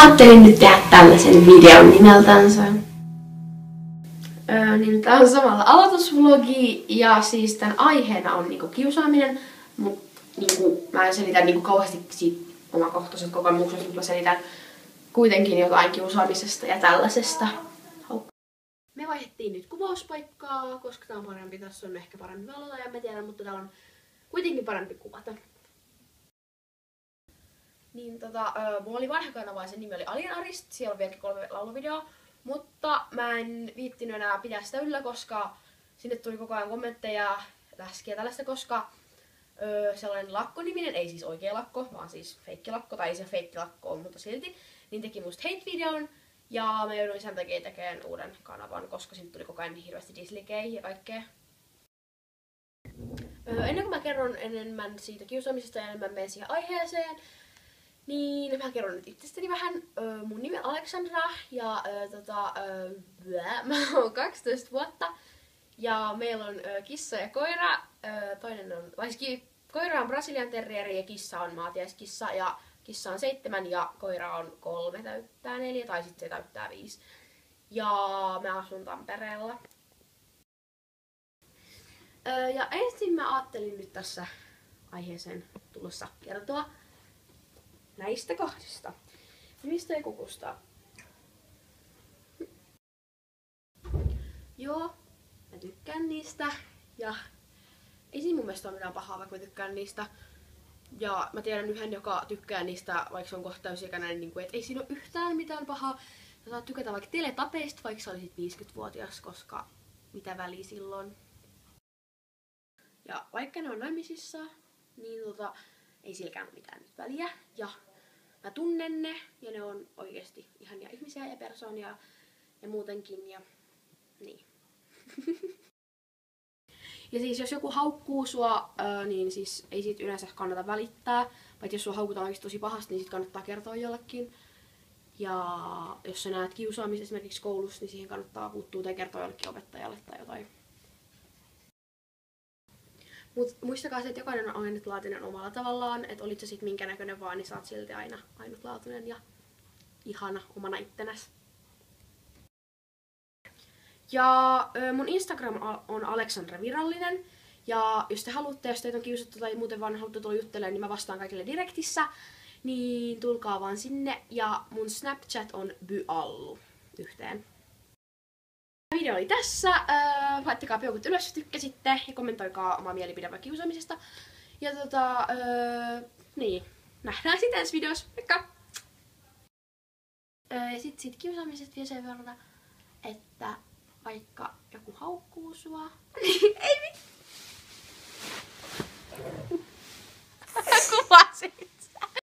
ajattelin nyt tehdä tällaisen videon nimeltänsä. Niin tää on samalla aloitusvlogi ja siis tän aiheena on niinku kiusaaminen, mut niinku mä en selitä niinku kauheasti siitä omakohtaiset kokemukset, mutta mä selitän kuitenkin jotain kiusaamisesta ja tällaisesta. Me vaihdettiin nyt kuvauspaikkaa, koska tää on parempi, tässä on ehkä parempi valota ja mä tiedän, mutta täällä on kuitenkin parempi kuvata. Niin mulla oli vanha kanava ja sen nimi oli Alien Arist, siellä on vieläkin 3 lauluvideoa, mutta mä en viittinyt enää pitää sitä yllä, koska sinne tuli koko ajan kommentteja, läskiä tällaista, koska sellainen lakkoniminen, ei siis oikea lakko, vaan siis feikkilakko, tai ei se feikkilakko on, mutta silti, niin teki musta hate-videon, ja mä jouduin sen takia tekemään uuden kanavan, koska sinne tuli koko ajan niin hirveästi dislikeja ja kaikkea. Ennen kuin mä kerron enemmän siitä kiusaamisesta ja enemmän menen siihen aiheeseen, niin mä kerron nyt itsestäni vähän. Mun nimi on Alexandra ja mä oon 12 vuotta ja meillä on kissa ja koira. Koira on Brasilian terrieri ja kissa on maatiaiskissa ja kissa on 7 ja koira on 3 täyttää 4 tai sitten se täyttää 5. Ja mä asun Tampereella. Ja ensin mä ajattelin nyt tässä aiheeseen tulossa kertoa näistä kahdesta. Nimistä ja kukusta. Joo, mä tykkään niistä ja ei siinä mun mielestä ole mitään pahaa, vaikka mä tykkään niistä. Ja mä tiedän yhden, joka tykkää niistä, vaikka se on kohta täysikäinen, niin että ei siinä ole yhtään mitään pahaa. Sä saat tykätä vaikka teletapeista, vaikka sä olisit 50-vuotias, koska mitä väliä silloin. Ja vaikka ne on naimisissa, niin ei silläkään ole mitään väliä. Ja mä tunnen ne, ja ne on oikeesti ihania ihmisiä ja persoonia ja muutenkin, ja niin. Ja siis jos joku haukkuu sua, niin siis ei siitä yleensä kannata välittää. Paitsi jos sua haukutaan oikeesti tosi pahasti, niin sit kannattaa kertoa jollekin. Ja jos sä näet kiusaamista esimerkiksi koulussa, niin siihen kannattaa puuttua tai kertoa jollekin opettajalle tai jotain. Mut muistakaa se, että jokainen on ainutlaatuinen omalla tavallaan, että olit sä sit minkä näköinen vaan, niin sä oot silti aina ainutlaatuinen ja ihana omana ittenäs. Ja mun Instagram on Alexandra Virallinen. Ja jos te haluatte, jos teitä on kiusattu tai muuten vaan haluatte tulla juttelemaan, niin mä vastaan kaikille direktissä. Niin tulkaa vaan sinne. Ja mun Snapchat on byallu yhteen. Video oli tässä. Laittakaa peukut ylös, jos tykkäsitte. Ja kommentoikaa omaa mielipidettä kiusaamisesta. Ja niin. Nähdään sitten ensi videossa. Moikka! Ja sit siitä kiusaamisesta vielä sen verran, että vaikka joku haukkuu sua, niin